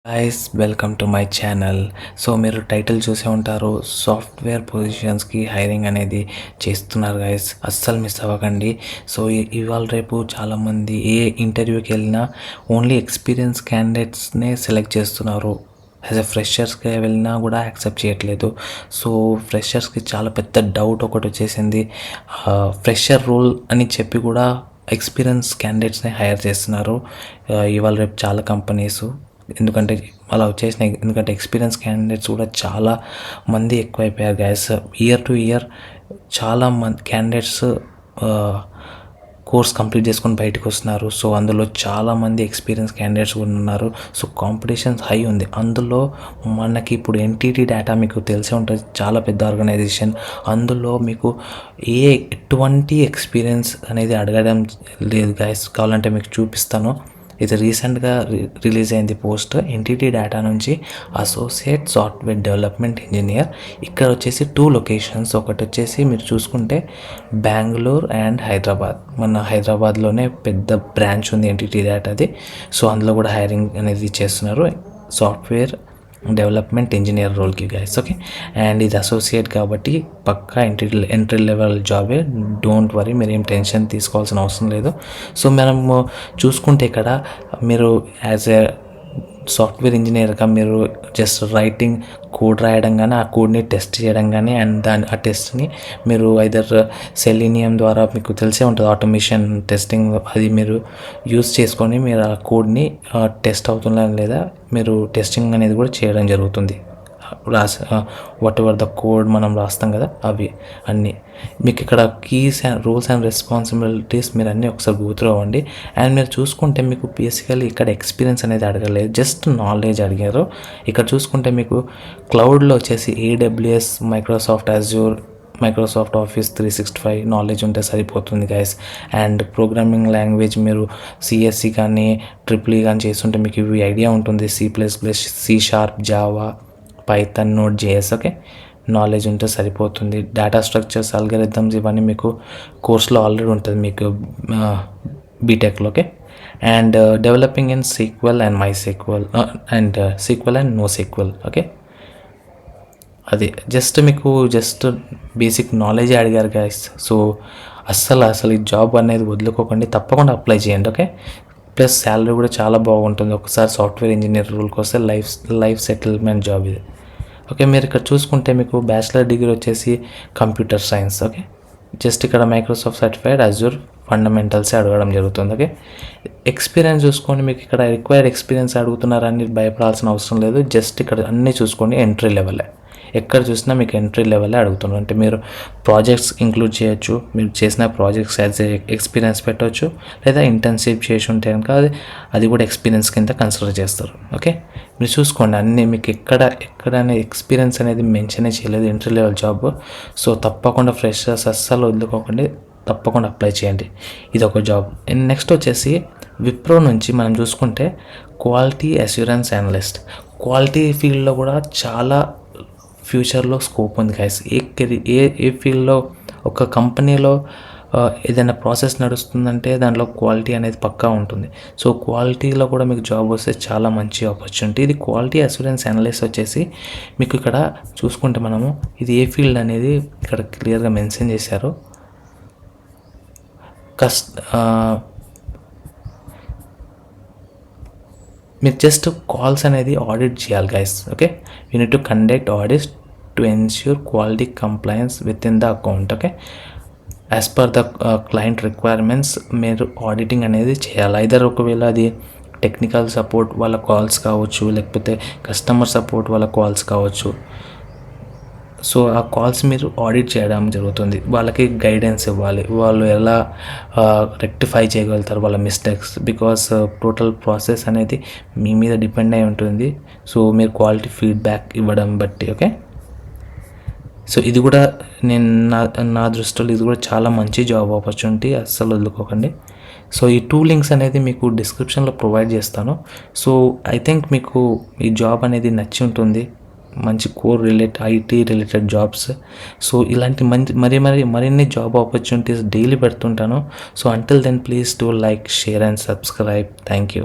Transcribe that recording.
Guys welcome to my channel. So మీరు title చూసే ఉంటారు, సాఫ్ట్వేర్ పొజిషన్స్కి హైరింగ్ అనేది చేస్తున్నారు గైస్. అస్సలు మిస్ అవ్వకండి. సో ఇవాళ రేపు చాలామంది ఏ ఇంటర్వ్యూకి వెళ్ళినా ఓన్లీ ఎక్స్పీరియన్స్ క్యాండిడేట్స్నే సెలెక్ట్ చేస్తున్నారు. యాజ్ ఎ ఫ్రెషర్స్కి వెళ్ళినా కూడా యాక్సెప్ట్ చేయట్లేదు. సో ఫ్రెషర్స్కి చాలా పెద్ద డౌట్ ఒకటి వచ్చేసింది. ఫ్రెషర్ రోల్ అని చెప్పి కూడా ఎక్స్పీరియన్స్ క్యాండిడేట్స్ని హైర్ చేస్తున్నారు ఇవాళ రేపు చాలా కంపెనీస్. ఎందుకంటే అలా వచ్చేసినాయి. ఎందుకంటే ఎక్స్పీరియన్స్ క్యాండిడేట్స్ కూడా చాలా మంది ఎక్కువైపోయారు గ్యాస్. ఇయర్ టు ఇయర్ చాలా మంది క్యాండిడేట్స్ కోర్స్ కంప్లీట్ చేసుకొని బయటకు వస్తున్నారు. సో అందులో చాలామంది ఎక్స్పీరియన్స్ క్యాండిడేట్స్ కూడా ఉన్నారు. సో కాంపిటీషన్స్ హై ఉంది. అందులో మనకి ఇప్పుడు ఎన్టీటీ డేటా మీకు తెలిసే ఉంటుంది, చాలా పెద్ద ఆర్గనైజేషన్. అందులో మీకు ఎటువంటి ఎక్స్పీరియన్స్ అనేది అడగడం లేదు గైస్. కావాలంటే మీకు చూపిస్తాను. ఇది రీసెంట్గా రిలీజ్ అయింది పోస్ట్. ఎన్టీటీ డేటా నుంచి అసోసియేట్ సాఫ్ట్వేర్ డెవలప్మెంట్ ఇంజనీర్. ఇక్కడ వచ్చేసి 2 లొకేషన్స్. ఒకటి వచ్చేసి మీరు చూసుకుంటే బెంగళూరు అండ్ హైదరాబాద్. మన హైదరాబాద్లోనే పెద్ద బ్రాంచ్ ఉంది ఎన్టీటీ డేటాది. సో అందులో కూడా హైరింగ్ అనేది చేస్తున్నారు సాఫ్ట్వేర్ డెవలప్మెంట్ ఇంజనీర్ రోల్కి గైస్. ఓకే, అండ్ ఇది అసోసియేట్ కాబట్టి పక్కా ఎంట్రీ లెవెల్ జాబే. డోంట్ వరీ, మీరు ఏం టెన్షన్ తీసుకోవాల్సిన అవసరం లేదు. సో మనము చూసుకుంటే ఇక్కడ మీరు యాజ్ ఏ సాఫ్ట్వేర్ ఇంజనీర్గా మీరు జస్ట్ రైటింగ్ కోడ్ రాయడం కానీ, ఆ కోడ్ని టెస్ట్ చేయడం కానీ, అండ్ ఆ టెస్ట్ని మీరు ఐదర్ సెలీనియం ద్వారా మీకు తెలిసే ఉంటుంది ఆటోమేషన్ టెస్టింగ్, అది మీరు యూజ్ చేసుకొని మీరు ఆ కోడ్ని టెస్ట్ అవుతుందా లేదా మీరు టెస్టింగ్ అనేది కూడా చేయడం జరుగుతుంది. వాట్ ఎవర్ ద కోడ్ మనం రాస్తాం కదా, అవి అన్నీ మీకు ఇక్కడ keys and rules and responsibilities మీరు అన్నీ ఒకసారి గూత్రూ అవ్వండి. అండ్ మీరు చూసుకుంటే మీకు బేసికలీ ఇక్కడ ఎక్స్పీరియన్స్ అనేది అడగలేదు, జస్ట్ నాలెడ్జ్ అడిగారు. ఇక్కడ చూసుకుంటే మీకు క్లౌడ్లో వచ్చేసి AWS, Microsoft Azure, Microsoft office 365 knowledge ఉంటే సరిపోతుంది గైస్. అండ్ ప్రోగ్రామింగ్ లాంగ్వేజ్ మీరు CSC కానీ EEE కానీ చేస్తుంటే మీకు ఇవి ఐడియా ఉంటుంది. C++, C#, Java, Python, Node.js. Okay, knowledge ఉంటే సరిపోతుంది. డేటా స్ట్రక్చర్స్, అల్గరిథమ్స్ ఇవన్నీ మీకు కోర్స్లో ఆల్రెడీ ఉంటుంది మీకు బీటెక్లో. Okay, and developing in SQL and MySQL and SQL and NoSQL. Okay, అది జస్ట్ మీకు జస్ట్ బేసిక్ నాలెడ్జ్ అడిగారు గైస్. సో అసలు ఈ జాబ్ అనేది వదులుకోకండి, తప్పకుండా అప్లై చేయండి. ఓకే, ప్లస్ శాలరీ కూడా చాలా బాగుంటుంది. ఒకసారి సాఫ్ట్వేర్ ఇంజనీర్ రూల్కి వస్తే లైఫ్ సెటిల్మెంట్ జాబ్ ఇది. ఓకే, మీరు ఇక్కడ చూసుకుంటే మీకు బ్యాచిలర్ డిగ్రీ వచ్చేసి కంప్యూటర్ సైన్స్. ఓకే, జస్ట్ ఇక్కడ మైక్రోసాఫ్ట్ సర్టిఫైడ్ అజ్యూర్ ఫండమెంటల్సే అడగడం జరుగుతుంది. ఓకే, ఎక్స్పీరియన్స్ చూసుకొని మీకు ఇక్కడ రిక్వైర్డ్ ఎక్స్పీరియన్స్ అడుగుతున్నారని భయపడాల్సిన అవసరం లేదు. జస్ట్ ఇక్కడ అన్నీ చూసుకొని ఎంట్రీ లెవెలే, ఎక్కడ చూసినా మీకు ఎంట్రీ లెవెలే అడుగుతున్నారు. అంటే మీరు ప్రాజెక్ట్స్ ఇంక్లూడ్ చేయొచ్చు, మీరు చేసిన ప్రాజెక్ట్స్ యాజ్ ఎక్స్పీరియన్స్ పెట్టవచ్చు, లేదా ఇంటర్న్షిప్ చేసి ఉంటే కనుక అది కూడా ఎక్స్పీరియన్స్ కింద కన్సిడర్ చేస్తారు. ఓకే, మీరు చూసుకోండి అన్నీ మీకు ఎక్కడనే ఎక్స్పీరియన్స్ అనేది మెన్షనే చేయలేదు, ఎంట్రీ లెవెల్ జాబ్. సో తప్పకుండా ఫ్రెషర్స్ అస్సలు వదులుకోకండి, తప్పకుండా అప్లై చేయండి. ఇది ఒక జాబ్. అండ్ నెక్స్ట్ వచ్చేసి విప్రో నుంచి మనం చూసుకుంటే క్వాలిటీ అష్యూరెన్స్ అనలిస్ట్. క్వాలిటీ ఫీల్డ్లో కూడా చాలా ఫ్యూచర్లో స్కోప్ ఉంది గైస్. ఏ ఫీల్డ్లో ఒక కంపెనీలో ఏదైనా ప్రాసెస్ నడుస్తుందంటే దాంట్లో క్వాలిటీ అనేది పక్కా ఉంటుంది. సో క్వాలిటీలో కూడా మీకు జాబ్ వస్తే చాలా మంచి ఆపర్చునిటీ. ఇది క్వాలిటీ అష్యూరెన్స్ అనలిస్ట్ వచ్చేసి మీకు ఇక్కడ చూసుకుంటే మనము ఇది ఏ ఫీల్డ్ అనేది ఇక్కడ క్లియర్గా మెన్షన్ చేశారు. మీరు జస్ట్ కాల్స్ అనేది ఆడిట్ చేయాలి guys. Okay, you need to conduct audits to ensure quality compliance with in the account. Okay, as per the client requirements మీరు ఆడిటింగ్ అనేది చేయాలి. ఐదర్ ఒకవేళ అది టెక్నికల్ సపోర్ట్ వాళ్ళ కాల్స్ కావచ్చు, లేకపోతే కస్టమర్ సపోర్ట్ వాళ్ళ కాల్స్ కావచ్చు. సో ఆ కాల్స్ మీరు ఆడిట్ చేయడం జరుగుతుంది. వాళ్ళకి గైడెన్స్ ఇవ్వాలి, వాళ్ళు ఎలా రెక్టిఫై చేయగలుగుతారు వాళ్ళ మిస్టేక్స్. బికాస్ టోటల్ ప్రాసెస్ అనేది మీ మీద డిపెండ్ అయి ఉంటుంది. సో మీరు క్వాలిటీ ఫీడ్బ్యాక్ ఇవ్వడం బట్టి. ఓకే, సో ఇది కూడా నేను నా దృష్టిలో ఇది కూడా చాలా మంచి జాబ్ ఆపర్చునిటీ, అస్సలు వదులుకోకండి. సో ఈ 2 లింక్స్ అనేది మీకు డిస్క్రిప్షన్లో ప్రొవైడ్ చేస్తాను. సో ఐ థింక్ మీకు ఈ జాబ్ అనేది నచ్చి ఉంటుంది. మంచి core IT related jobs. So ఇలాంటి మరిన్ని జాబ్ ఆపర్చునిటీస్ డైలీ పెడుతుంటాను. So until then please to like, share and subscribe. Thank you.